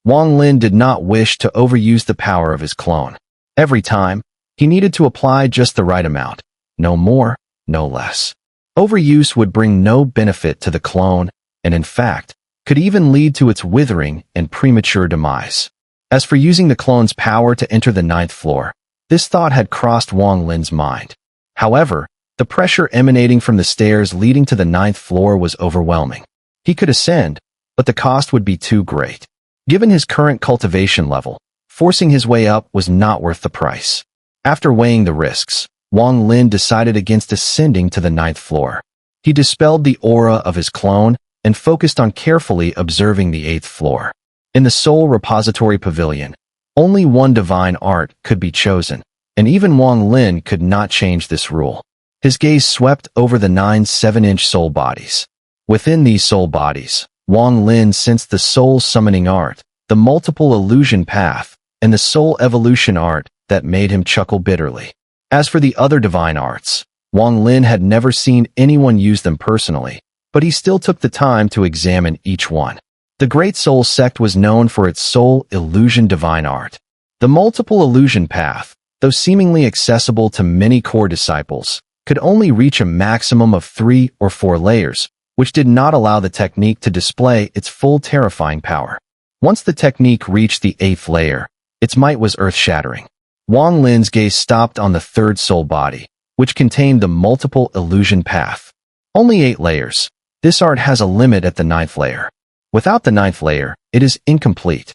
Wang Lin did not wish to overuse the power of his clone. Every time, he needed to apply just the right amount, no more, no less. Overuse would bring no benefit to the clone, and in fact, could even lead to its withering and premature demise. As for using the clone's power to enter the 9th floor, this thought had crossed Wang Lin's mind. However, the pressure emanating from the stairs leading to the 9th floor was overwhelming. He could ascend, but the cost would be too great. Given his current cultivation level, forcing his way up was not worth the price. After weighing the risks, Wang Lin decided against ascending to the 9th floor. He dispelled the aura of his clone and focused on carefully observing the 8th floor. In the Soul Repository Pavilion, only one divine art could be chosen, and even Wang Lin could not change this rule. His gaze swept over the 9 7-inch soul bodies. Within these soul bodies, Wang Lin sensed the soul summoning art, the multiple illusion path, and the soul evolution art that made him chuckle bitterly. As for the other divine arts, Wang Lin had never seen anyone use them personally, but he still took the time to examine each one. The Great Soul Sect was known for its soul illusion divine art. The multiple illusion path, though seemingly accessible to many core disciples, could only reach a maximum of 3 or 4 layers, which did not allow the technique to display its full terrifying power. Once the technique reached the 8th layer, its might was earth-shattering. Wang Lin's gaze stopped on the 3rd soul body, which contained the multiple illusion path. Only 8 layers. This art has a limit at the 9th layer. Without the 9th layer, it is incomplete.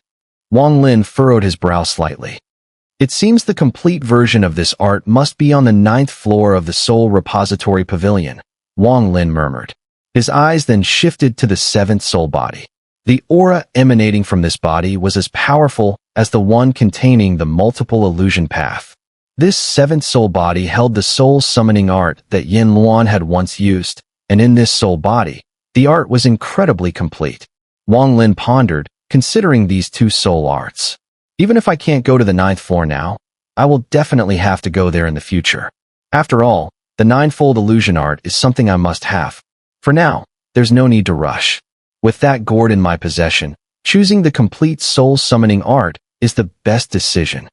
Wang Lin furrowed his brow slightly. It seems the complete version of this art must be on the 9th floor of the Soul Repository Pavilion, Wang Lin murmured. His eyes then shifted to the 7th soul body. The aura emanating from this body was as powerful as the one containing the multiple illusion path. This 7th soul body held the soul summoning art that Yin Luan had once used, and in this soul body, the art was incredibly complete. Wang Lin pondered, considering these 2 soul arts. Even if I can't go to the 9th floor now, I will definitely have to go there in the future. After all, the 9-fold illusion art is something I must have. For now, there's no need to rush. With that gourd in my possession, choosing the complete soul summoning art is the best decision.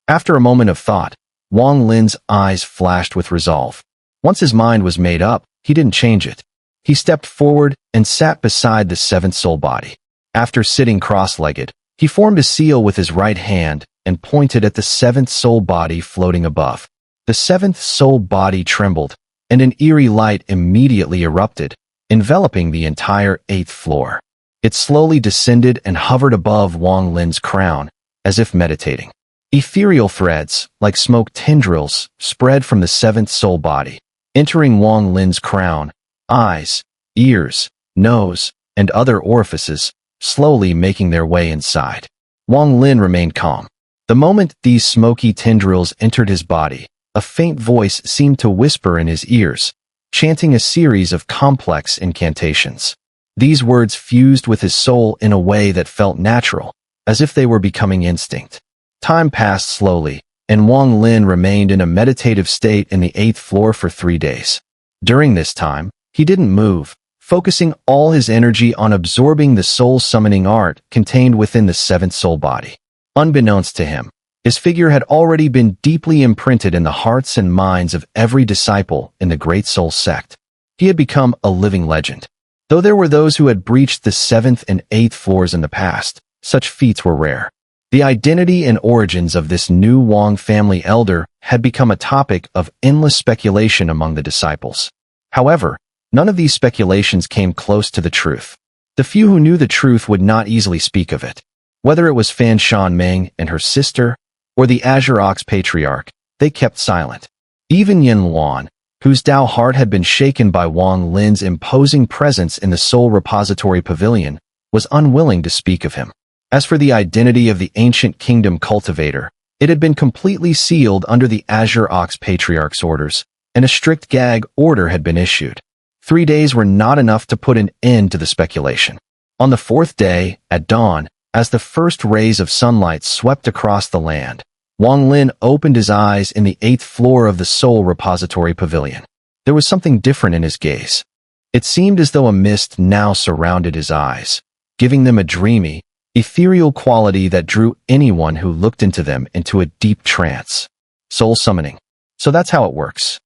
After a moment of thought, Wang Lin's eyes flashed with resolve. Once his mind was made up, he didn't change it. He stepped forward and sat beside the 7th soul body. After sitting cross-legged, he formed a seal with his right hand and pointed at the 7th soul body floating above. The 7th soul body trembled, and an eerie light immediately erupted, enveloping the entire 8th floor. It slowly descended and hovered above Wang Lin's crown, as if meditating. Ethereal threads, like smoke tendrils, spread from the 7th soul body, entering Wang Lin's crown, eyes, ears, nose, and other orifices, slowly making their way inside. Wang Lin remained calm. The moment these smoky tendrils entered his body, a faint voice seemed to whisper in his ears, chanting a series of complex incantations. These words fused with his soul in a way that felt natural, as if they were becoming instinct. Time passed slowly, and Wang Lin remained in a meditative state in the 8th floor for 3 days. During this time, he didn't move, focusing all his energy on absorbing the soul summoning art contained within the 7th soul body. Unbeknownst to him, his figure had already been deeply imprinted in the hearts and minds of every disciple in the Great Soul Sect. He had become a living legend. Though there were those who had breached the 7th and 8th floors in the past, such feats were rare. The identity and origins of this new Wang family elder had become a topic of endless speculation among the disciples. However, none of these speculations came close to the truth. The few who knew the truth would not easily speak of it. Whether it was Fan Shanmeng and her sister, or the Azure Ox Patriarch, they kept silent. Even Yin Luan, whose Tao heart had been shaken by Wang Lin's imposing presence in the Soul Repository Pavilion, was unwilling to speak of him. As for the identity of the ancient kingdom cultivator, it had been completely sealed under the Azure Ox Patriarch's orders, and a strict gag order had been issued. 3 days were not enough to put an end to the speculation. On the 4th day, at dawn, as the first rays of sunlight swept across the land, Wang Lin opened his eyes in the 8th floor of the Soul Repository Pavilion. There was something different in his gaze. It seemed as though a mist now surrounded his eyes, giving them a dreamy, ethereal quality that drew anyone who looked into them into a deep trance. Soul summoning. So that's how it works.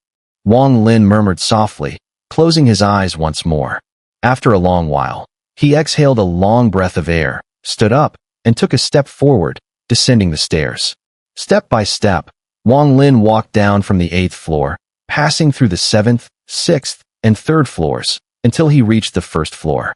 Wang Lin murmured softly, closing his eyes once more. After a long while, he exhaled a long breath of air, stood up, and took a step forward, descending the stairs. Step by step, Wang Lin walked down from the 8th floor, passing through the 7th, 6th, and 3rd floors, until he reached the 1st floor.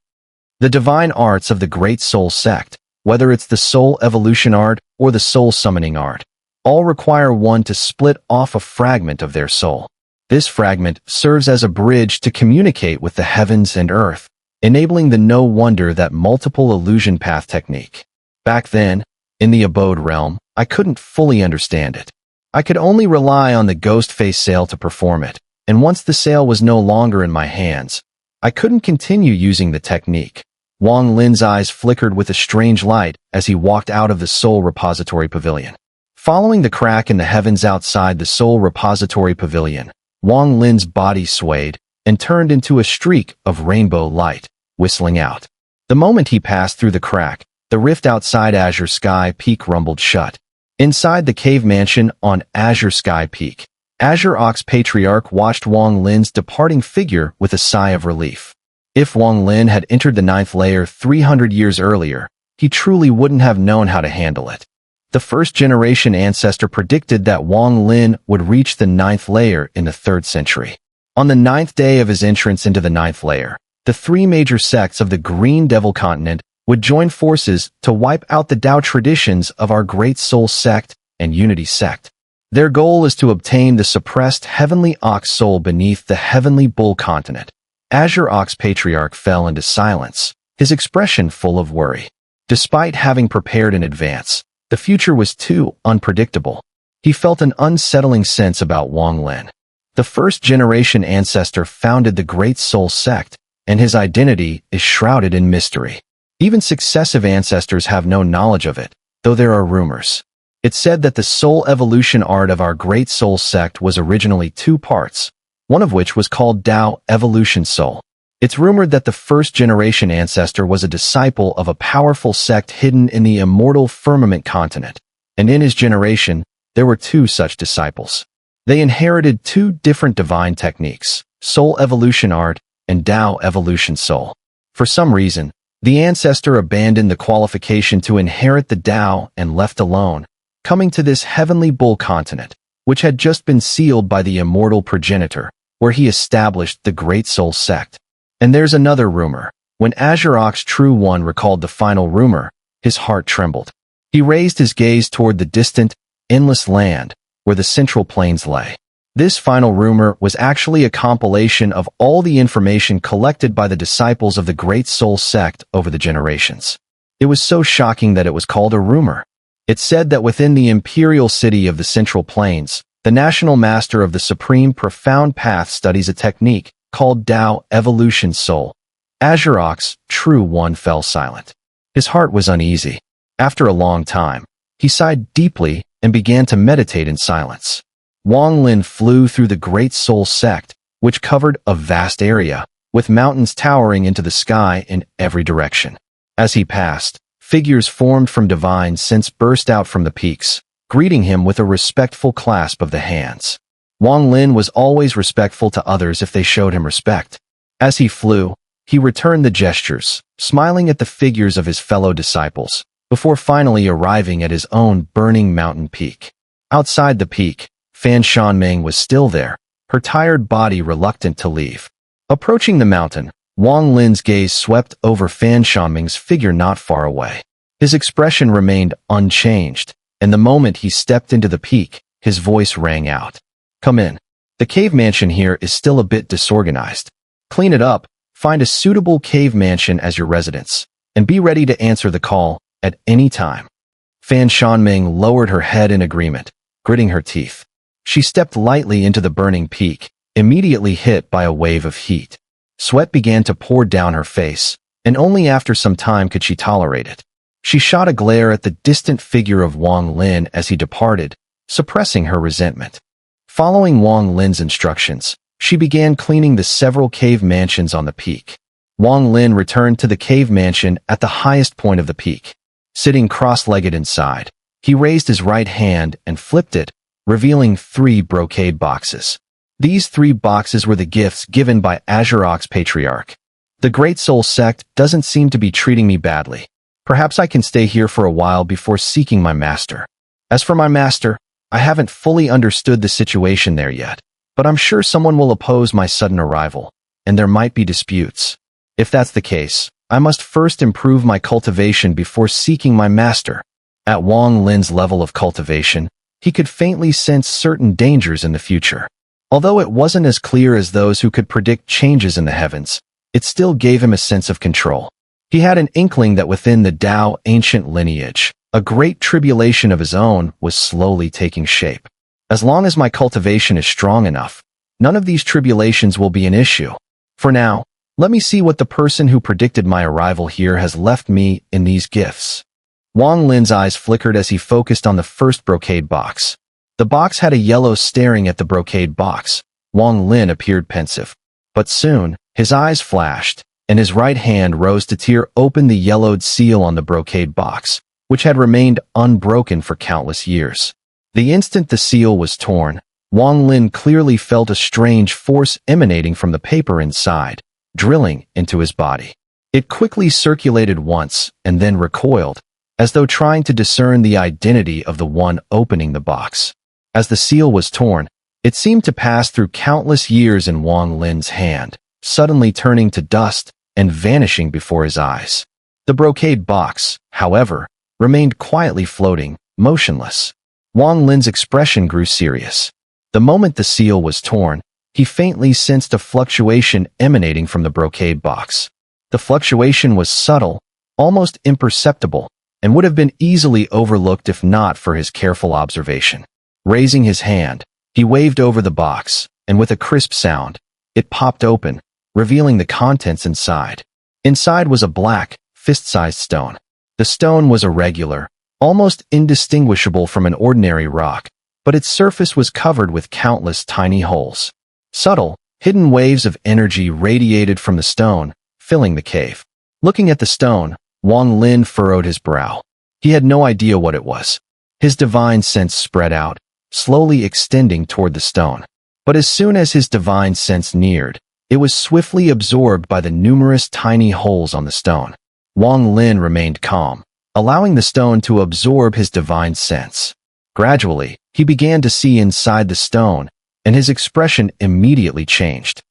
The divine arts of the Great Soul Sect, whether it's the soul evolution art or the soul summoning art, all require one to split off a fragment of their soul. This fragment serves as a bridge to communicate with the heavens and earth, enabling the no wonder that multiple illusion path technique. Back then, in the abode realm, I couldn't fully understand it. I could only rely on the ghost face sail to perform it, and once the sail was no longer in my hands, I couldn't continue using the technique. Wang Lin's eyes flickered with a strange light as he walked out of the Soul Repository Pavilion. Following the crack in the heavens outside the Soul Repository Pavilion, Wang Lin's body swayed and turned into a streak of rainbow light, whistling out. The moment he passed through the crack, the rift outside Azure Sky Peak rumbled shut. Inside the cave mansion on Azure Sky Peak, Azure Ox Patriarch watched Wang Lin's departing figure with a sigh of relief. If Wang Lin had entered the 9th layer 300 years earlier, he truly wouldn't have known how to handle it. The first-generation ancestor predicted that Wang Lin would reach the 9th layer in the 3rd century. On the 9th day of his entrance into the 9th layer, the 3 major sects of the Green Devil continent would join forces to wipe out the Tao traditions of our Great Soul Sect and Unity Sect. Their goal is to obtain the suppressed Heavenly Ox soul beneath the Heavenly Bull continent. Azure Ox Patriarch fell into silence, his expression full of worry. Despite having prepared in advance, the future was too unpredictable. He felt an unsettling sense about Wang Lin. The first-generation ancestor founded the Great Soul Sect, and his identity is shrouded in mystery. Even successive ancestors have no knowledge of it, though there are rumors. It's said that the soul evolution art of our Great Soul Sect was originally 2 parts, one of which was called Tao Evolution Soul. It's rumored that the first-generation ancestor was a disciple of a powerful sect hidden in the immortal firmament continent, and in his generation, there were 2 such disciples. They inherited 2 different divine techniques, soul evolution art and Tao Evolution Soul. For some reason, the ancestor abandoned the qualification to inherit the Tao and left alone, coming to this heavenly bull continent, which had just been sealed by the immortal progenitor, where he established the Great Soul Sect. And there's another rumor. When Azure Ox True One recalled the final rumor, his heart trembled. He raised his gaze toward the distant, endless land, where the Central Plains lay. This final rumor was actually a compilation of all the information collected by the disciples of the Great Soul Sect over the generations. It was so shocking that it was called a rumor. It said that within the imperial city of the Central Plains, the national master of the Supreme Profound Path studies a technique called Tao Evolution Soul. Azure Ox True One fell silent. His heart was uneasy. After a long time, he sighed deeply and began to meditate in silence. Wang Lin flew through the Great Soul Sect, which covered a vast area, with mountains towering into the sky in every direction. As he passed, figures formed from divine sense burst out from the peaks, greeting him with a respectful clasp of the hands. Wang Lin was always respectful to others if they showed him respect. As he flew, he returned the gestures, smiling at the figures of his fellow disciples, before finally arriving at his own burning mountain peak. Outside the peak, Fan Shanming was still there, her tired body reluctant to leave. Approaching the mountain, Wang Lin's gaze swept over Fan Shanming's figure not far away. His expression remained unchanged, and the moment he stepped into the peak, his voice rang out. "Come in. The cave mansion here is still a bit disorganized. Clean it up, find a suitable cave mansion as your residence, and be ready to answer the call at any time." Fan Shanming lowered her head in agreement, gritting her teeth. She stepped lightly into the burning peak, immediately hit by a wave of heat. Sweat began to pour down her face, and only after some time could she tolerate it. She shot a glare at the distant figure of Wang Lin as he departed, suppressing her resentment. Following Wang Lin's instructions, she began cleaning the several cave mansions on the peak. Wang Lin returned to the cave mansion at the highest point of the peak. sitting cross-legged inside. He raised his right hand and flipped it, revealing 3 brocade boxes. These 3 boxes were the gifts given by Azurok's patriarch. The Great Soul sect doesn't seem to be treating me badly. Perhaps I can stay here for a while before seeking my master. As for my master, I haven't fully understood the situation there yet, but I'm sure someone will oppose my sudden arrival, and there might be disputes. If that's the case, I must first improve my cultivation before seeking my master. At Wang Lin's level of cultivation, he could faintly sense certain dangers in the future. Although it wasn't as clear as those who could predict changes in the heavens, it still gave him a sense of control. He had an inkling that within the Tao ancient lineage, a great tribulation of his own was slowly taking shape. As long as my cultivation is strong enough, none of these tribulations will be an issue. For now, let me see what the person who predicted my arrival here has left me in these gifts. Wang Lin's eyes flickered as he focused on the first brocade box. The box had a yellow staring at the brocade box. Wang Lin appeared pensive. But soon, his eyes flashed, and his right hand rose to tear open the yellowed seal on the brocade box, which had remained unbroken for countless years. The instant the seal was torn, Wang Lin clearly felt a strange force emanating from the paper inside, drilling into his body. It quickly circulated once and then recoiled, as though trying to discern the identity of the one opening the box. As the seal was torn, it seemed to pass through countless years in Wang Lin's hand, suddenly turning to dust and vanishing before his eyes. The brocade box, however, remained quietly floating, motionless. Wang Lin's expression grew serious. The moment the seal was torn, he faintly sensed a fluctuation emanating from the brocade box. The fluctuation was subtle, almost imperceptible, and would have been easily overlooked if not for his careful observation. Raising his hand, he waved over the box, and with a crisp sound, it popped open, revealing the contents inside. Inside was a black, fist-sized stone. The stone was irregular, almost indistinguishable from an ordinary rock, but its surface was covered with countless tiny holes. Subtle, hidden waves of energy radiated from the stone, filling the cave. Looking at the stone, Wang Lin furrowed his brow. He had no idea what it was. His divine sense spread out, slowly extending toward the stone. But as soon as his divine sense neared, it was swiftly absorbed by the numerous tiny holes on the stone. Wang Lin remained calm, allowing the stone to absorb his divine sense. Gradually, he began to see inside the stone, and his expression immediately changed.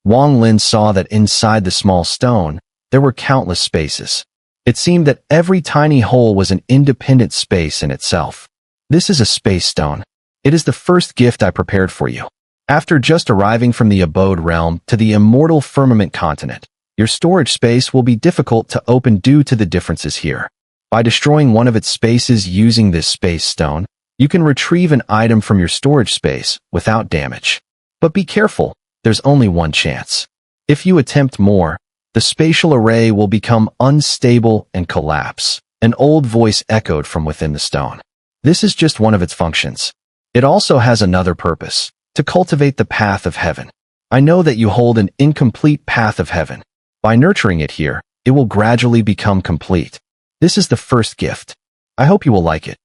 Wang Lin saw that inside the small stone, there were countless spaces. It seemed that every tiny hole was an independent space in itself. This is a space stone. It is the first gift I prepared for you. After just arriving from the abode realm to the immortal firmament continent, your storage space will be difficult to open due to the differences here. By destroying one of its spaces using this space stone, you can retrieve an item from your storage space without damage. But be careful, there's only one chance. If you attempt more, the spatial array will become unstable and collapse. An old voice echoed from within the stone. This is just one of its functions. It also has another purpose, to cultivate the path of heaven. I know that you hold an incomplete path of heaven. By nurturing it here, it will gradually become complete. This is the first gift. I hope you will like it.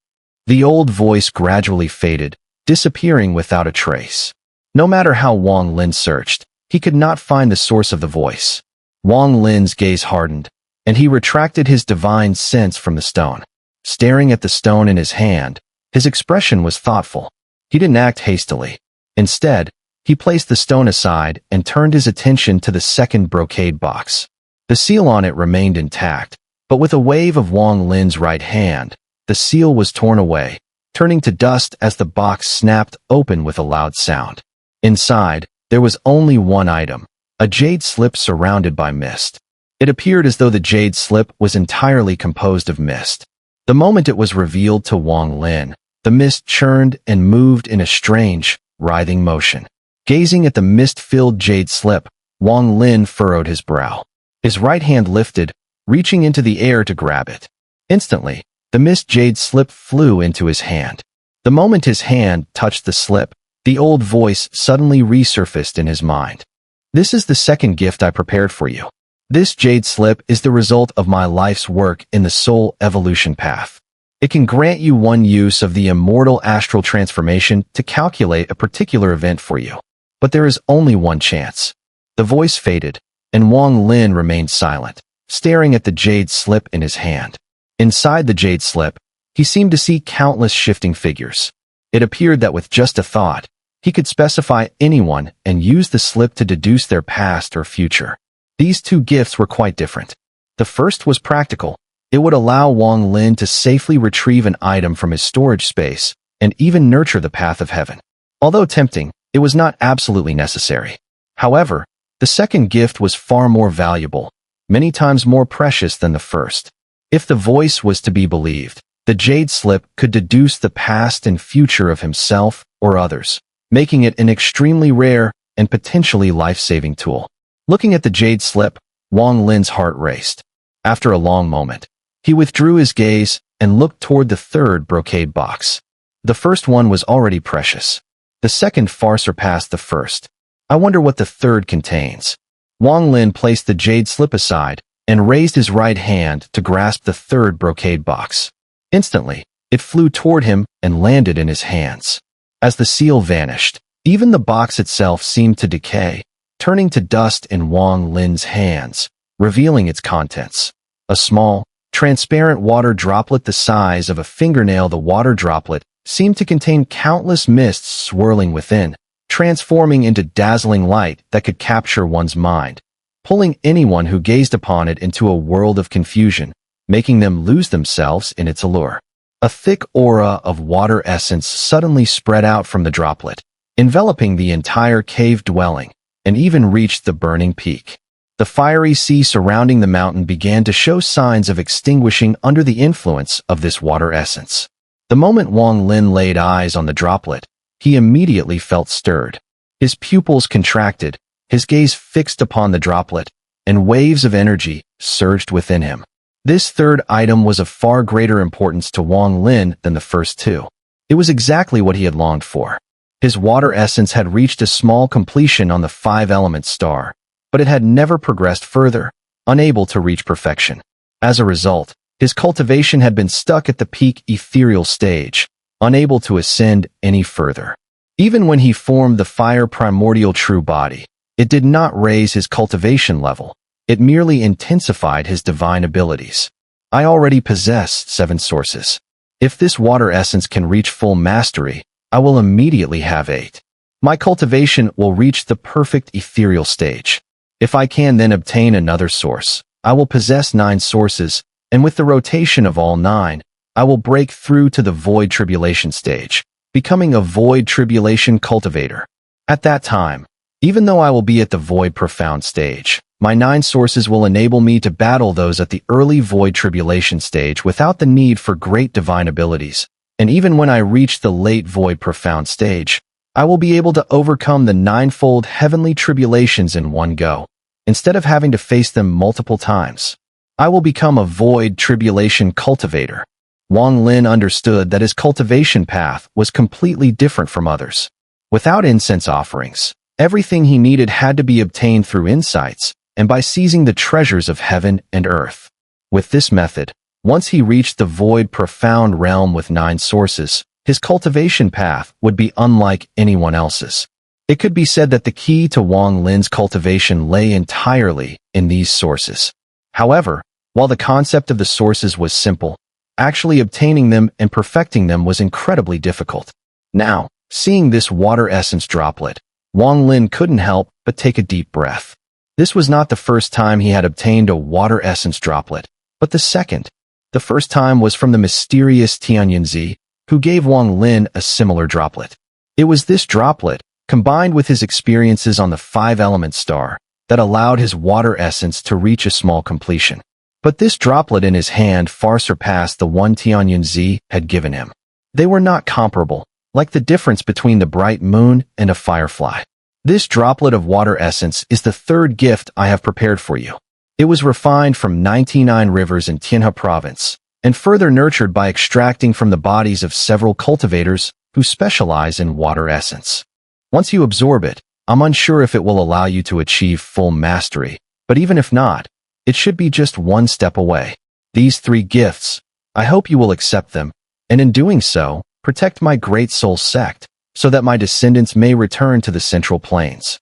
The old voice gradually faded, disappearing without a trace. No matter how Wang Lin searched, he could not find the source of the voice. Wang Lin's gaze hardened, and he retracted his divine sense from the stone. Staring at the stone in his hand, his expression was thoughtful. He didn't act hastily. Instead, he placed the stone aside and turned his attention to the second brocade box. The seal on it remained intact, but with a wave of Wang Lin's right hand, the seal was torn away, turning to dust as the box snapped open with a loud sound. Inside, there was only one item, a jade slip surrounded by mist. It appeared as though the jade slip was entirely composed of mist. The moment it was revealed to Wang Lin, the mist churned and moved in a strange, writhing motion. Gazing at the mist-filled jade slip, Wang Lin furrowed his brow. His right hand lifted, reaching into the air to grab it. Instantly, the mist jade slip flew into his hand. The moment his hand touched the slip, the old voice suddenly resurfaced in his mind. This is the second gift I prepared for you. This jade slip is the result of my life's work in the soul evolution path. It can grant you one use of the immortal astral transformation to calculate a particular event for you. But there is only one chance. The voice faded, and Wang Lin remained silent, staring at the jade slip in his hand. Inside the jade slip, he seemed to see countless shifting figures. It appeared that with just a thought, he could specify anyone and use the slip to deduce their past or future. These two gifts were quite different. The first was practical. It would allow Wang Lin to safely retrieve an item from his storage space and even nurture the path of heaven. Although tempting, it was not absolutely necessary. However, the second gift was far more valuable, many times more precious than the first. If the voice was to be believed, the jade slip could deduce the past and future of himself or others, making it an extremely rare and potentially life-saving tool. Looking at the jade slip, Wang Lin's heart raced. After a long moment, he withdrew his gaze and looked toward the third brocade box. The first one was already precious. The second far surpassed the first. I wonder what the third contains. Wang Lin placed the jade slip aside and raised his right hand to grasp the third brocade box. Instantly, it flew toward him and landed in his hands. As the seal vanished, even the box itself seemed to decay, turning to dust in Wang Lin's hands, revealing its contents. A small, transparent water droplet the size of a fingernail. The water droplet seemed to contain countless mists swirling within, transforming into dazzling light that could capture one's mind, pulling anyone who gazed upon it into a world of confusion, making them lose themselves in its allure. A thick aura of water essence suddenly spread out from the droplet, enveloping the entire cave dwelling, and even reached the burning peak. The fiery sea surrounding the mountain began to show signs of extinguishing under the influence of this water essence. The moment Wang Lin laid eyes on the droplet, he immediately felt stirred. His pupils contracted, his gaze fixed upon the droplet, and waves of energy surged within him. This third item was of far greater importance to Wang Lin than the first two. It was exactly what he had longed for. His water essence had reached a small completion on the 5-element star, but it had never progressed further, unable to reach perfection. As a result, his cultivation had been stuck at the peak ethereal stage, unable to ascend any further. Even when he formed the fire primordial true body, it did not raise his cultivation level. It merely intensified his divine abilities. I already possess 7 sources. If this water essence can reach full mastery, I will immediately have 8. My cultivation will reach the perfect ethereal stage. If I can then obtain another source, I will possess 9 sources, and with the rotation of all 9, I will break through to the void tribulation stage, becoming a void tribulation cultivator. At that time, even though I will be at the void profound stage, my 9 sources will enable me to battle those at the early void tribulation stage without the need for great divine abilities. And even when I reach the late void profound stage, I will be able to overcome the 9-fold heavenly tribulations in one go, instead of having to face them multiple times. I will become a void tribulation cultivator. Wang Lin understood that his cultivation path was completely different from others. Without incense offerings, everything he needed had to be obtained through insights and by seizing the treasures of heaven and earth. With this method, once he reached the void profound realm with 9 sources, his cultivation path would be unlike anyone else's. It could be said that the key to Wang Lin's cultivation lay entirely in these sources. However, while the concept of the sources was simple, actually obtaining them and perfecting them was incredibly difficult. Now, seeing this water essence droplet, Wang Lin couldn't help but take a deep breath. This was not the first time he had obtained a water essence droplet, but the second. The first time was from the mysterious Tianyunzi, who gave Wang Lin a similar droplet. It was this droplet, combined with his experiences on the 5-element star, that allowed his water essence to reach a small completion. But this droplet in his hand far surpassed the one Tianyunzi had given him. They were not comparable, like the difference between the bright moon and a firefly. This droplet of water essence is the third gift I have prepared for you. It was refined from 99 rivers in Tianhe province, and further nurtured by extracting from the bodies of several cultivators who specialize in water essence. Once you absorb it, I'm unsure if it will allow you to achieve full mastery, but even if not, It should be just one step away. These 3 gifts, I hope you will accept them, and in doing so, protect my great soul sect, so that my descendants may return to the Central Plains."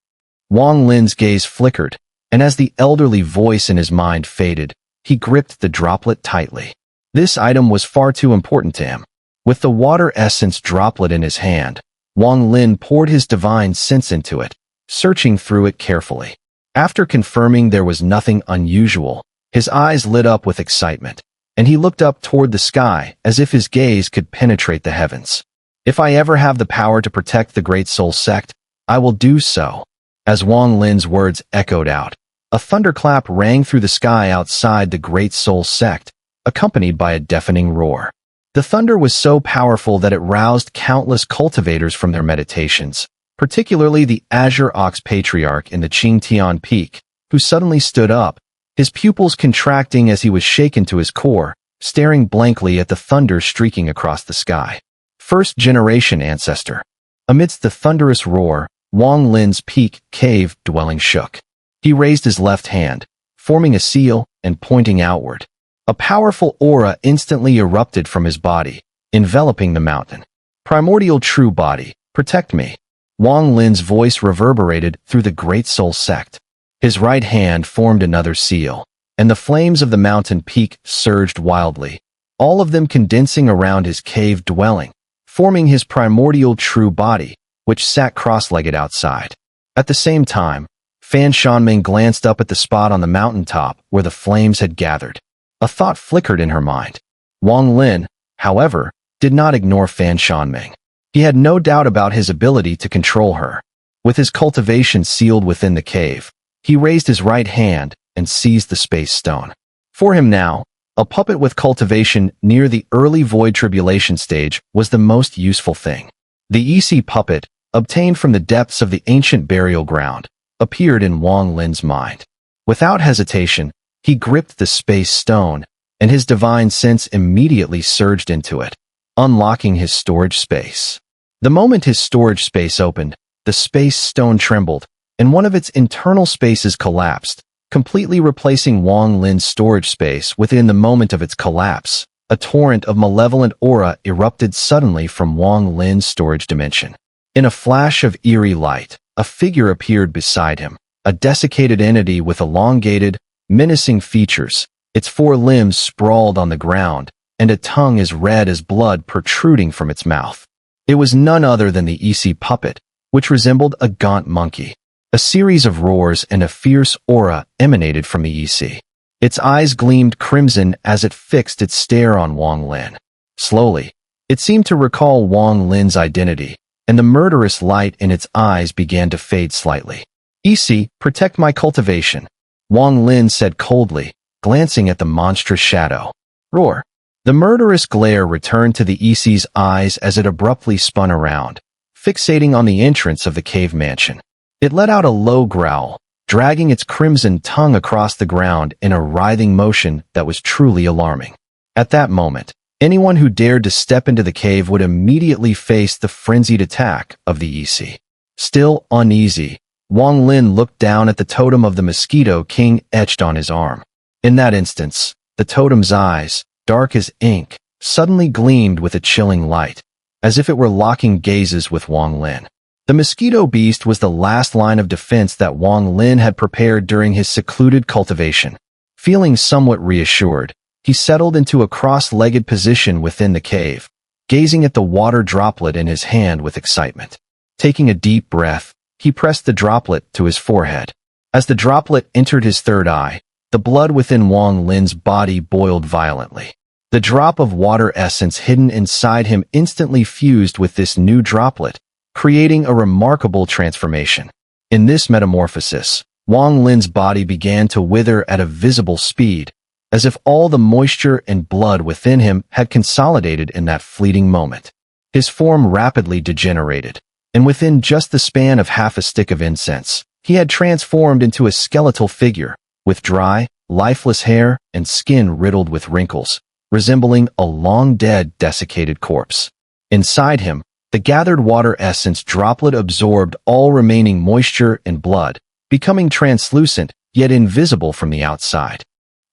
Wang Lin's gaze flickered, and as the elderly voice in his mind faded, he gripped the droplet tightly. This item was far too important to him. With the water essence droplet in his hand, Wang Lin poured his divine sense into it, searching through it carefully. After confirming there was nothing unusual, his eyes lit up with excitement, and he looked up toward the sky as if his gaze could penetrate the heavens. "If I ever have the power to protect the Great Soul Sect, I will do so." As Wang Lin's words echoed out, a thunderclap rang through the sky outside the Great Soul Sect, accompanied by a deafening roar. The thunder was so powerful that it roused countless cultivators from their meditations, particularly the Azure Ox Patriarch in the Qingtian Peak, who suddenly stood up, his pupils contracting as he was shaken to his core, staring blankly at the thunder streaking across the sky. First-generation ancestor. Amidst the thunderous roar, Wang Lin's peak cave dwelling shook. He raised his left hand, forming a seal and pointing outward. A powerful aura instantly erupted from his body, enveloping the mountain. "Primordial true body, protect me." Wang Lin's voice reverberated through the Great Soul Sect. His right hand formed another seal, and the flames of the mountain peak surged wildly, all of them condensing around his cave dwelling, forming his primordial true body, which sat cross-legged outside. At the same time, Fan Shanming glanced up at the spot on the mountaintop where the flames had gathered. A thought flickered in her mind. Wang Lin, however, did not ignore Fan Shanming. He had no doubt about his ability to control her. With his cultivation sealed within the cave, he raised his right hand and seized the space stone. For him now, a puppet with cultivation near the early void tribulation stage was the most useful thing. The EC puppet, obtained from the depths of the ancient burial ground, appeared in Wang Lin's mind. Without hesitation, he gripped the space stone, and his divine sense immediately surged into it, unlocking his storage space. The moment his storage space opened, the space stone trembled, and one of its internal spaces collapsed, completely replacing Wang Lin's storage space. Within the moment of its collapse, a torrent of malevolent aura erupted suddenly from Wang Lin's storage dimension. In a flash of eerie light, a figure appeared beside him, a desiccated entity with elongated, menacing features, its 4 limbs sprawled on the ground, and a tongue as red as blood protruding from its mouth. It was none other than the EC puppet, which resembled a gaunt monkey. A series of roars and a fierce aura emanated from the EC. Its eyes gleamed crimson as it fixed its stare on Wang Lin. Slowly, it seemed to recall Wang Lin's identity, and the murderous light in its eyes began to fade slightly. "EC, protect my cultivation," Wang Lin said coldly, glancing at the monstrous shadow. Roar. The murderous glare returned to the EC's eyes as it abruptly spun around, fixating on the entrance of the cave mansion. It let out a low growl, dragging its crimson tongue across the ground in a writhing motion that was truly alarming. At that moment, anyone who dared to step into the cave would immediately face the frenzied attack of the EC. Still uneasy, Wang Lin looked down at the totem of the Mosquito King etched on his arm. In that instance, the totem's eyes, dark as ink, suddenly gleamed with a chilling light, as if it were locking gazes with Wang Lin. The mosquito beast was the last line of defense that Wang Lin had prepared during his secluded cultivation. Feeling somewhat reassured, he settled into a cross-legged position within the cave, gazing at the water droplet in his hand with excitement. Taking a deep breath, he pressed the droplet to his forehead. As the droplet entered his third eye, the blood within Wang Lin's body boiled violently. The drop of water essence hidden inside him instantly fused with this new droplet, creating a remarkable transformation. In this metamorphosis, Wang Lin's body began to wither at a visible speed, as if all the moisture and blood within him had consolidated in that fleeting moment. His form rapidly degenerated, and within just the span of half a stick of incense, he had transformed into a skeletal figure, with dry, lifeless hair and skin riddled with wrinkles, resembling a long-dead, desiccated corpse. Inside him, the gathered water essence droplet absorbed all remaining moisture and blood, becoming translucent, yet invisible from the outside.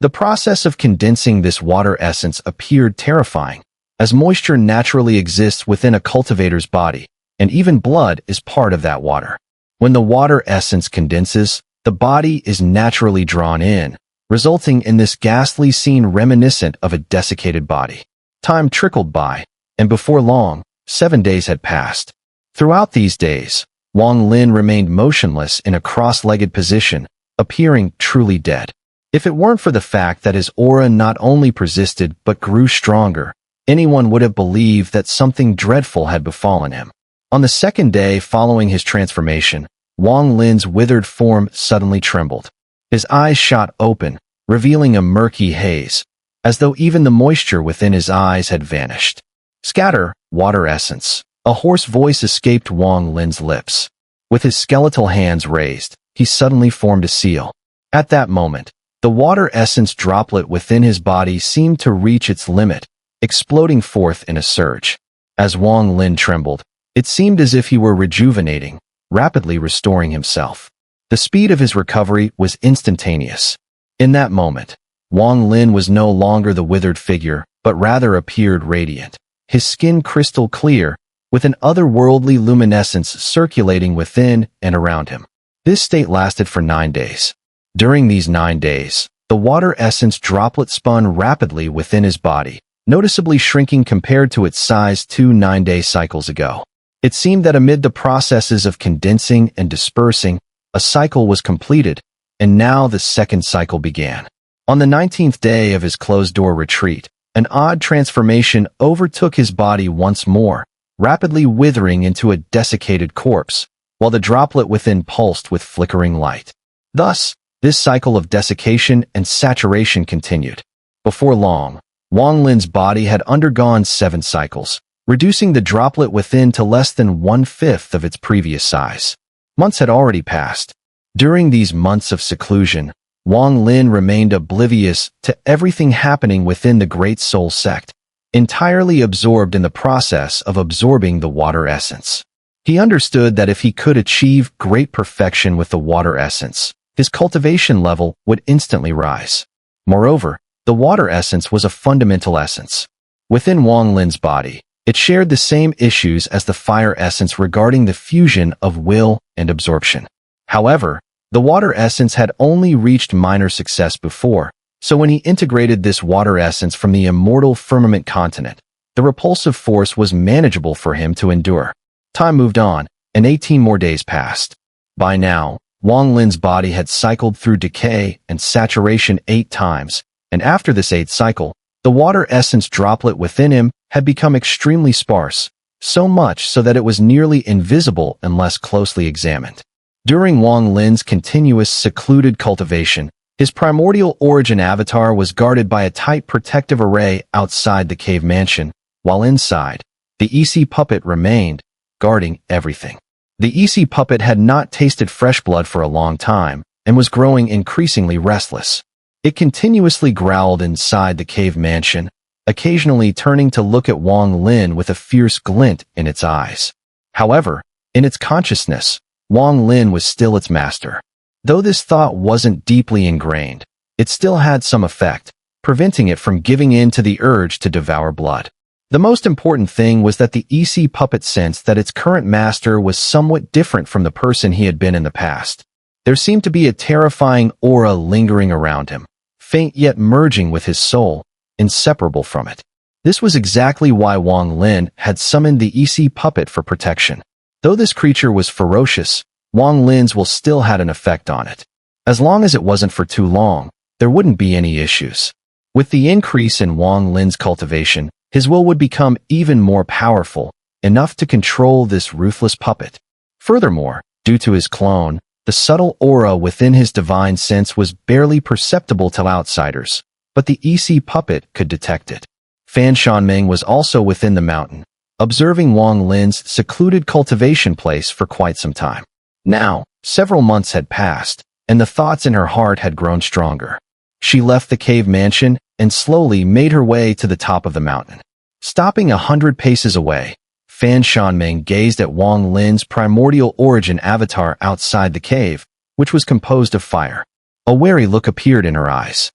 The process of condensing this water essence appeared terrifying, as moisture naturally exists within a cultivator's body, and even blood is part of that water. When the water essence condenses, the body is naturally drawn in, resulting in this ghastly scene reminiscent of a desiccated body. Time trickled by, and before long, 7 days had passed. Throughout these days, Wang Lin remained motionless in a cross-legged position, appearing truly dead. If it weren't for the fact that his aura not only persisted but grew stronger, anyone would have believed that something dreadful had befallen him. On the second day following his transformation, Wang Lin's withered form suddenly trembled. His eyes shot open, revealing a murky haze, as though even the moisture within his eyes had vanished. "Scatter, water essence." A hoarse voice escaped Wang Lin's lips. With his skeletal hands raised, he suddenly formed a seal. At that moment, the water essence droplet within his body seemed to reach its limit, exploding forth in a surge. As Wang Lin trembled, it seemed as if he were rejuvenating, rapidly restoring himself. The speed of his recovery was instantaneous. In that moment, Wang Lin was no longer the withered figure, but rather appeared radiant, his skin crystal clear, with an otherworldly luminescence circulating within and around him. This state lasted for 9 days. During these 9 days, the water essence droplet spun rapidly within his body, noticeably shrinking compared to its size 2 9-day cycles ago. It seemed that amid the processes of condensing and dispersing, a cycle was completed, and now the second cycle began. On the 19th day of his closed-door retreat, an odd transformation overtook his body once more, rapidly withering into a desiccated corpse, while the droplet within pulsed with flickering light. Thus, this cycle of desiccation and saturation continued. Before long, Wang Lin's body had undergone 7 cycles, reducing the droplet within to less than 1/5 of its previous size. Months had already passed. During these months of seclusion, Wang Lin remained oblivious to everything happening within the Great Soul Sect, entirely absorbed in the process of absorbing the water essence. He understood that if he could achieve great perfection with the water essence, his cultivation level would instantly rise. Moreover, the water essence was a fundamental essence. Within Wang Lin's body, it shared the same issues as the fire essence regarding the fusion of will and absorption. However, the water essence had only reached minor success before, so when he integrated this water essence from the immortal firmament continent, the repulsive force was manageable for him to endure. Time moved on, and 18 more days passed. By now, Wang Lin's body had cycled through decay and saturation 8 times, and after this 8th cycle, the water essence droplet within him had become extremely sparse, so much so that it was nearly invisible unless closely examined. During Wang Lin's continuous secluded cultivation, his primordial origin avatar was guarded by a tight protective array outside the cave mansion, while inside, the EC puppet remained, guarding everything. The EC puppet had not tasted fresh blood for a long time and was growing increasingly restless. It continuously growled inside the cave mansion, occasionally turning to look at Wang Lin with a fierce glint in its eyes. However, in its consciousness, Wang Lin was still its master. Though this thought wasn't deeply ingrained, it still had some effect, preventing it from giving in to the urge to devour blood. The most important thing was that the EC puppet sensed that its current master was somewhat different from the person he had been in the past. There seemed to be a terrifying aura lingering around him, faint yet merging with his soul, inseparable from it. This was exactly why Wang Lin had summoned the EC puppet for protection. Though this creature was ferocious, Wang Lin's will still had an effect on it. As long as it wasn't for too long, there wouldn't be any issues. With the increase in Wang Lin's cultivation, his will would become even more powerful, enough to control this ruthless puppet. Furthermore, due to his clone, the subtle aura within his divine sense was barely perceptible to outsiders, but the EC puppet could detect it. Fan Shanming was also within the mountain, observing Wang Lin's secluded cultivation place for quite some time. Now, several months had passed, and the thoughts in her heart had grown stronger. She left the cave mansion and slowly made her way to the top of the mountain. Stopping 100 paces away, Fan Shanming gazed at Wang Lin's primordial origin avatar outside the cave, which was composed of fire. A wary look appeared in her eyes.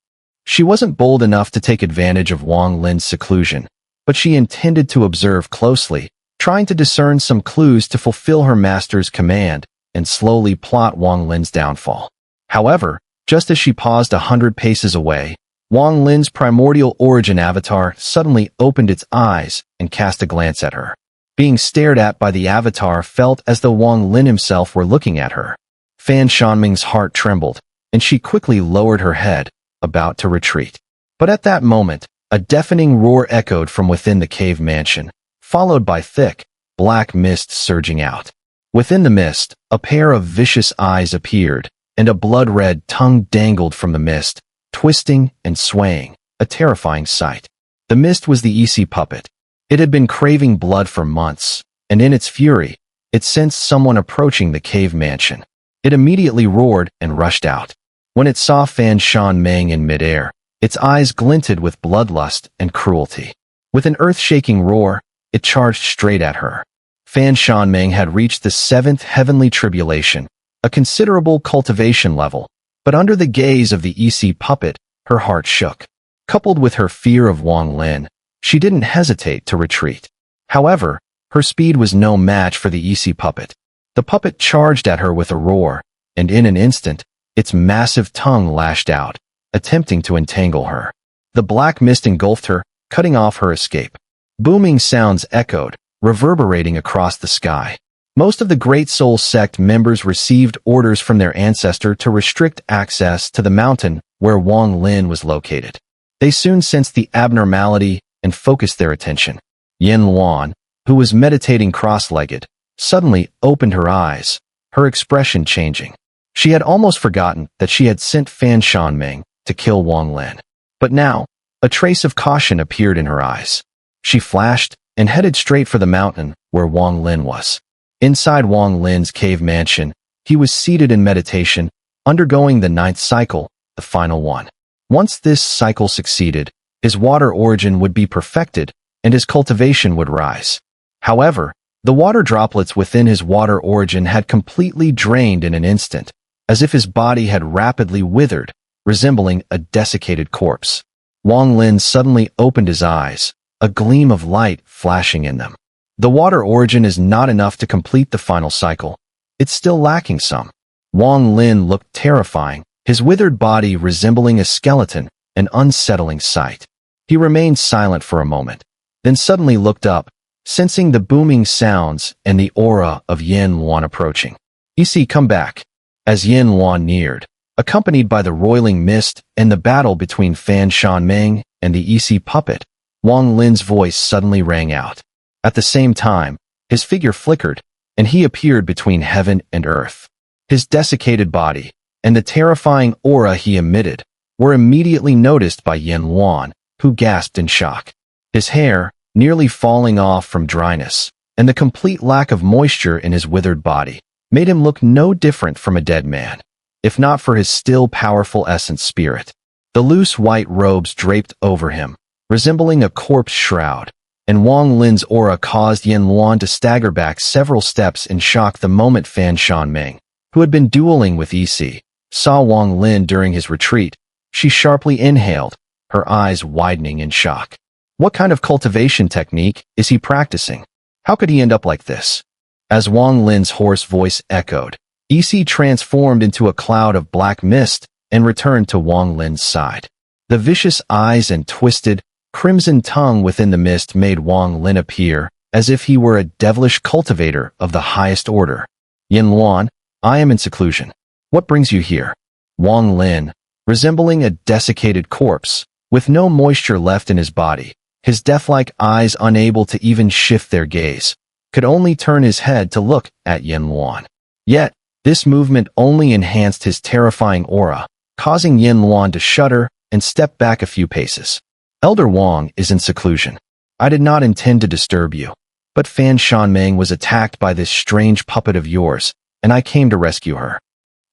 She wasn't bold enough to take advantage of Wang Lin's seclusion, but she intended to observe closely, trying to discern some clues to fulfill her master's command and slowly plot Wang Lin's downfall. However, just as she paused 100 paces away, Wang Lin's primordial origin avatar suddenly opened its eyes and cast a glance at her. Being stared at by the avatar felt as though Wang Lin himself were looking at her. Fan Shanming's heart trembled, and she quickly lowered her head, about to retreat. But at that moment, a deafening roar echoed from within the cave mansion, followed by thick, black mist surging out. Within the mist, a pair of vicious eyes appeared, and a blood-red tongue dangled from the mist, twisting and swaying, a terrifying sight. The mist was the EC puppet. It had been craving blood for months, and in its fury, it sensed someone approaching the cave mansion. It immediately roared and rushed out. When it saw Fan Shanming in midair, its eyes glinted with bloodlust and cruelty. With an earth-shaking roar, it charged straight at her. Fan Shanming had reached the 7th heavenly tribulation, a considerable cultivation level, but under the gaze of the EC puppet, her heart shook. Coupled with her fear of Wang Lin, she didn't hesitate to retreat. However, her speed was no match for the EC puppet. The puppet charged at her with a roar, and in an instant, its massive tongue lashed out, attempting to entangle her. The black mist engulfed her, cutting off her escape. Booming sounds echoed, reverberating across the sky. Most of the Great Soul Sect members received orders from their ancestor to restrict access to the mountain where Wang Lin was located. They soon sensed the abnormality and focused their attention. Yin Luan, who was meditating cross-legged, suddenly opened her eyes, her expression changing. She had almost forgotten that she had sent Fan Shanming to kill Wang Lin. But now, a trace of caution appeared in her eyes. She flashed and headed straight for the mountain where Wang Lin was. Inside Wang Lin's cave mansion, he was seated in meditation, undergoing the 9th cycle, the final one. Once this cycle succeeded, his water origin would be perfected and his cultivation would rise. However, the water droplets within his water origin had completely drained in an instant, as if his body had rapidly withered, resembling a desiccated corpse. Wang Lin suddenly opened his eyes, a gleam of light flashing in them. The water origin is not enough to complete the final cycle. It's still lacking some. Wang Lin looked terrifying, his withered body resembling a skeleton, an unsettling sight. He remained silent for a moment, then suddenly looked up, sensing the booming sounds and the aura of Yin Luan approaching. "EC, come back." As Yin Luan neared, accompanied by the roiling mist and the battle between Fan Shanming and the EC puppet, Wang Lin's voice suddenly rang out. At the same time, his figure flickered, and he appeared between heaven and earth. His desiccated body, and the terrifying aura he emitted, were immediately noticed by Yin Luan, who gasped in shock. His hair, nearly falling off from dryness, and the complete lack of moisture in his withered body, made him look no different from a dead man, if not for his still powerful essence spirit. The loose white robes draped over him, resembling a corpse shroud, and Wang Lin's aura caused Yin Luan to stagger back several steps in shock the moment Fan Shanming, who had been dueling with EC, saw Wang Lin during his retreat. She sharply inhaled, her eyes widening in shock. What kind of cultivation technique is he practicing? How could he end up like this? As Wang Lin's hoarse voice echoed, EC transformed into a cloud of black mist and returned to Wang Lin's side. The vicious eyes and twisted, crimson tongue within the mist made Wang Lin appear as if he were a devilish cultivator of the highest order. "Yin Luan, I am in seclusion. What brings you here?" Wang Lin, resembling a desiccated corpse, with no moisture left in his body, his death-like eyes unable to even shift their gaze, could only turn his head to look at Yin Luan. Yet, this movement only enhanced his terrifying aura, causing Yin Luan to shudder and step back a few paces. "Elder Wang is in seclusion. I did not intend to disturb you, but Fan Shanming was attacked by this strange puppet of yours, and I came to rescue her.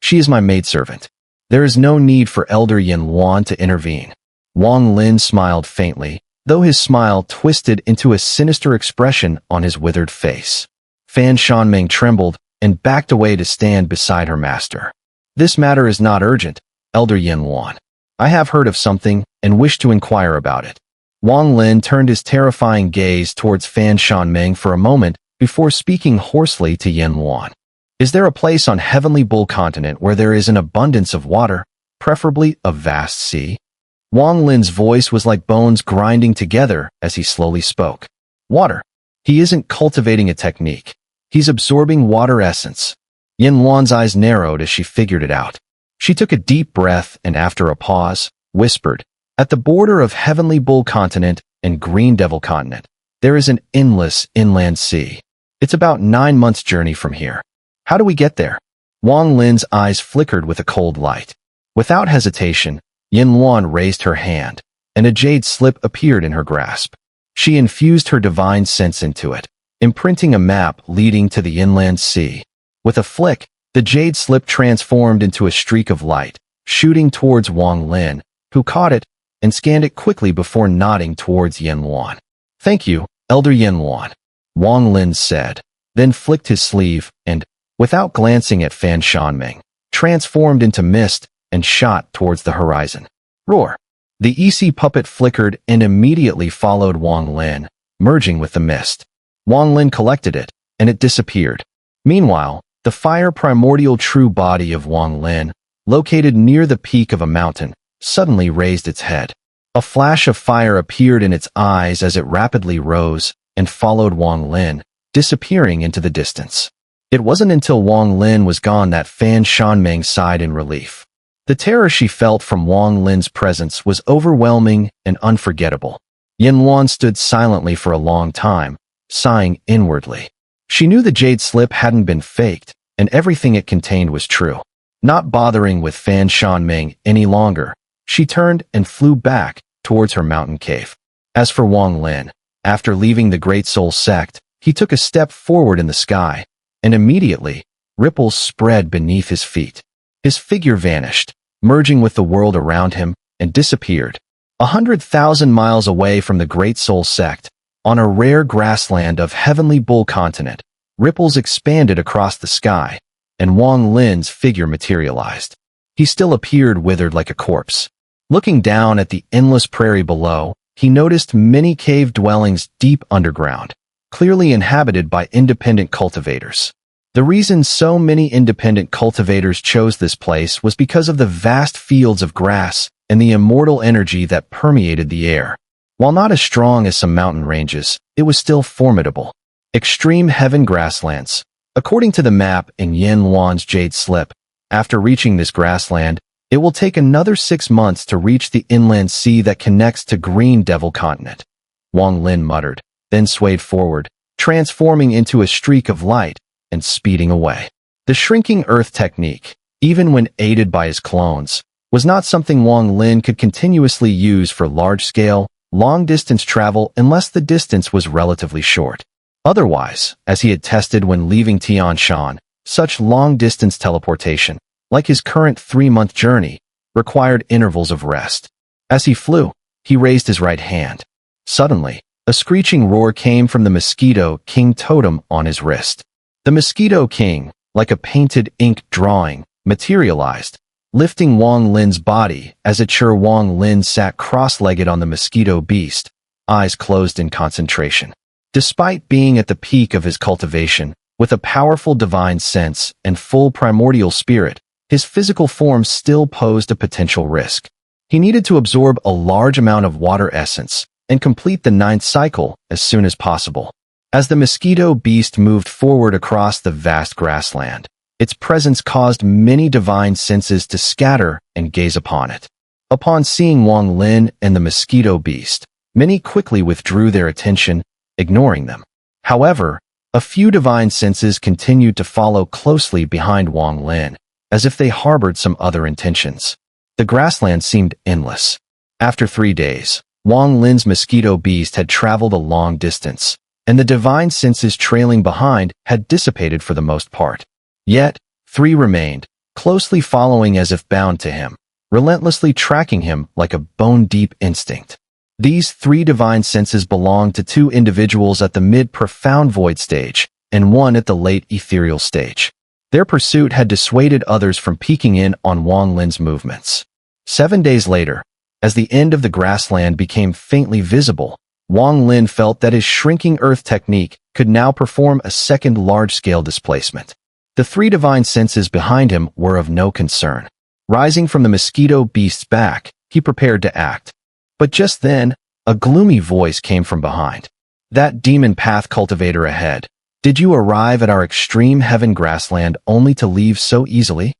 She is my maidservant. There is no need for Elder Yin Luan to intervene." Wang Lin smiled faintly, though his smile twisted into a sinister expression on his withered face. Fan Shanming trembled and backed away to stand beside her master. "This matter is not urgent, Elder Yin Luan. I have heard of something and wish to inquire about it. Wang Lin turned his terrifying gaze towards Fan Shanming for a moment before speaking hoarsely to Yin Luan. Is there a place on Heavenly Bull Continent where there is an abundance of water, preferably a vast sea? Wang Lin's voice was like bones grinding together as he slowly spoke. Water. He isn't cultivating a technique. He's absorbing water essence. Yin Luan's eyes narrowed as she figured it out. She took a deep breath and after a pause, whispered, at the border of Heavenly Bull Continent and Green Devil Continent, there is an endless inland sea. It's about 9 months' journey from here. How do we get there? Wang Lin's eyes flickered with a cold light. Without hesitation, Yin Luan raised her hand, and a jade slip appeared in her grasp. She infused her divine sense into it, imprinting a map leading to the inland sea. With a flick, the jade slip transformed into a streak of light, shooting towards Wang Lin, who caught it and scanned it quickly before nodding towards Yin Luan. Thank you, Elder Yin Luan, Wang Lin said, then flicked his sleeve and, without glancing at Fan Shanming, transformed into mist and shot towards the horizon. Roar! The EC puppet flickered and immediately followed Wang Lin, merging with the mist. Wang Lin collected it, and it disappeared. Meanwhile, the fire primordial true body of Wang Lin, located near the peak of a mountain, suddenly raised its head. A flash of fire appeared in its eyes as it rapidly rose and followed Wang Lin, disappearing into the distance. It wasn't until Wang Lin was gone that Fan Shanming sighed in relief. The terror she felt from Wang Lin's presence was overwhelming and unforgettable. Yin Luan stood silently for a long time, sighing inwardly. She knew the jade slip hadn't been faked, and everything it contained was true. Not bothering with Fan Shanming any longer, she turned and flew back towards her mountain cave. As for Wang Lin, after leaving the Great Soul Sect, he took a step forward in the sky, and immediately, ripples spread beneath his feet. His figure vanished, merging with the world around him, and disappeared. 100,000 miles away from the Great Soul Sect, on a rare grassland of Heavenly Bull Continent, ripples expanded across the sky, and Wang Lin's figure materialized. He still appeared withered like a corpse. Looking down at the endless prairie below, he noticed many cave dwellings deep underground, clearly inhabited by independent cultivators. The reason so many independent cultivators chose this place was because of the vast fields of grass and the immortal energy that permeated the air. While not as strong as some mountain ranges, it was still formidable. Extreme Heaven Grasslands. According to the map in Yin Luan's Jade Slip, after reaching this grassland, it will take another 6 months to reach the inland sea that connects to Green Devil Continent. Wang Lin muttered, then swayed forward, transforming into a streak of light and speeding away. The shrinking earth technique, even when aided by his clones, was not something Wang Lin could continuously use for large-scale, long-distance travel unless the distance was relatively short. Otherwise, as he had tested when leaving Tianshan, such long-distance teleportation, like his current 3-month journey, required intervals of rest. As he flew, he raised his right hand. Suddenly, a screeching roar came from the Mosquito King totem on his wrist. The Mosquito King, like a painted ink drawing, materialized, lifting Wang Lin's body as it sure Wang Lin sat cross-legged on the mosquito beast, eyes closed in concentration. Despite being at the peak of his cultivation, with a powerful divine sense and full primordial spirit, his physical form still posed a potential risk. He needed to absorb a large amount of water essence and complete the 9th cycle as soon as possible. As the mosquito beast moved forward across the vast grassland, its presence caused many divine senses to scatter and gaze upon it. Upon seeing Wang Lin and the mosquito beast, many quickly withdrew their attention, ignoring them. However, a few divine senses continued to follow closely behind Wang Lin, as if they harbored some other intentions. The grassland seemed endless. After 3 days, Wang Lin's mosquito beast had traveled a long distance, and the divine senses trailing behind had dissipated for the most part. Yet, 3 remained, closely following as if bound to him, relentlessly tracking him like a bone-deep instinct. These 3 divine senses belonged to 2 individuals at the mid-profound void stage, and 1 at the late ethereal stage. Their pursuit had dissuaded others from peeking in on Wang Lin's movements. 7 days later, as the end of the grassland became faintly visible, Wang Lin felt that his shrinking earth technique could now perform a second large-scale displacement. The three divine senses behind him were of no concern. Rising from the mosquito beast's back, he prepared to act. But just then, a gloomy voice came from behind. "That demon path cultivator ahead. Did you arrive at our extreme heaven grassland only to leave so easily?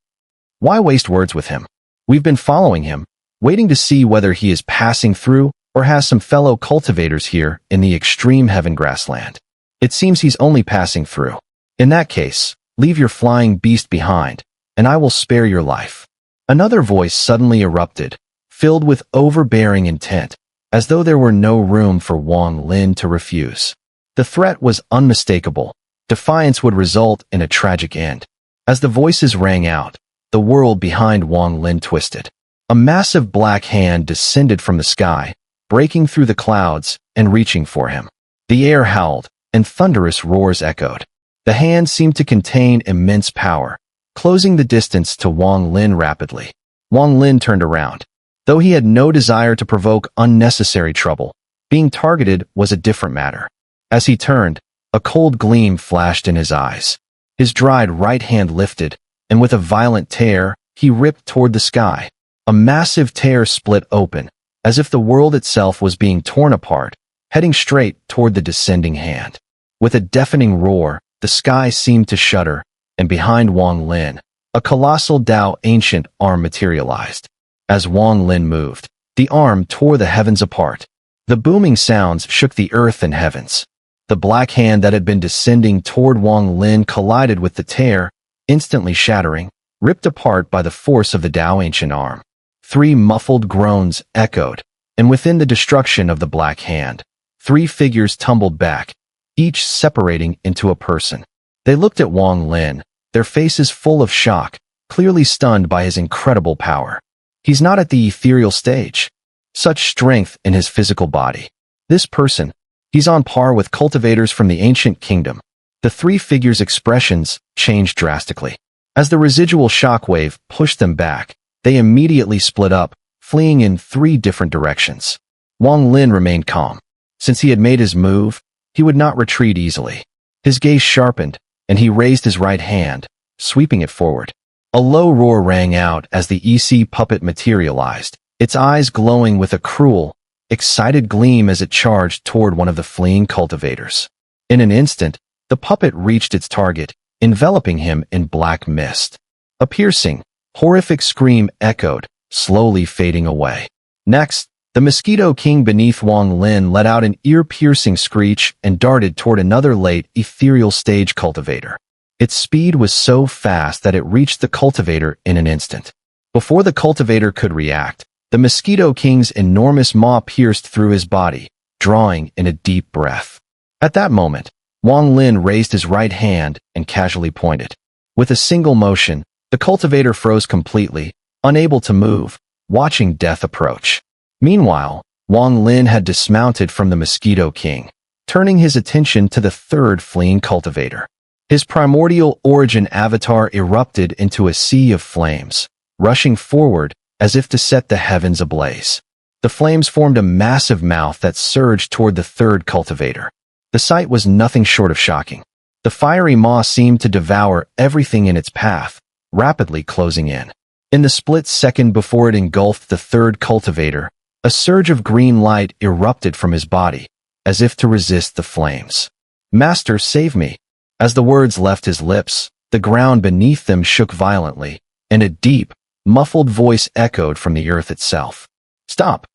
Why waste words with him? We've been following him, waiting to see whether he is passing through or has some fellow cultivators here in the extreme heaven grassland. It seems he's only passing through. In that case, leave your flying beast behind, and I will spare your life." Another voice suddenly erupted, filled with overbearing intent, as though there were no room for Wang Lin to refuse. The threat was unmistakable. Defiance would result in a tragic end. As the voices rang out, the world behind Wang Lin twisted. A massive black hand descended from the sky, breaking through the clouds and reaching for him. The air howled, and thunderous roars echoed. The hand seemed to contain immense power, closing the distance to Wang Lin rapidly. Wang Lin turned around. Though he had no desire to provoke unnecessary trouble, being targeted was a different matter. As he turned, a cold gleam flashed in his eyes. His dried right hand lifted, and with a violent tear, he ripped toward the sky. A massive tear split open, as if the world itself was being torn apart, heading straight toward the descending hand. With a deafening roar, the sky seemed to shudder, and behind Wang Lin, a colossal Tao ancient arm materialized. As Wang Lin moved, the arm tore the heavens apart. The booming sounds shook the earth and heavens. The black hand that had been descending toward Wang Lin collided with the tear, instantly shattering, ripped apart by the force of the Tao ancient arm. 3 muffled groans echoed, and within the destruction of the black hand, 3 figures tumbled back, each separating into a person. They looked at Wang Lin, their faces full of shock, clearly stunned by his incredible power. He's not at the ethereal stage. Such strength in his physical body. This person, he's on par with cultivators from the ancient kingdom. The 3 figures' expressions changed drastically. As the residual shockwave pushed them back, they immediately split up, fleeing in 3 different directions. Wang Lin remained calm. Since he had made his move, he would not retreat easily. His gaze sharpened, and he raised his right hand, sweeping it forward. A low roar rang out as the EC puppet materialized, its eyes glowing with a cruel, excited gleam as it charged toward one of the fleeing cultivators. In an instant, the puppet reached its target, enveloping him in black mist. A piercing, horrific scream echoed, slowly fading away. Next, the Mosquito King beneath Wang Lin let out an ear-piercing screech and darted toward another late ethereal stage cultivator. Its speed was so fast that it reached the cultivator in an instant. Before the cultivator could react, the Mosquito King's enormous maw pierced through his body, drawing in a deep breath. At that moment, Wang Lin raised his right hand and casually pointed. With a single motion, the cultivator froze completely, unable to move, watching death approach. Meanwhile, Wang Lin had dismounted from the Mosquito King, turning his attention to the third fleeing cultivator. His primordial origin avatar erupted into a sea of flames, rushing forward as if to set the heavens ablaze. The flames formed a massive mouth that surged toward the third cultivator. The sight was nothing short of shocking. The fiery maw seemed to devour everything in its path, rapidly closing in. In the split second before it engulfed the third cultivator, a surge of green light erupted from his body, as if to resist the flames. "Master, save me." As the words left his lips, the ground beneath them shook violently, and a deep, muffled voice echoed from the earth itself. "Stop!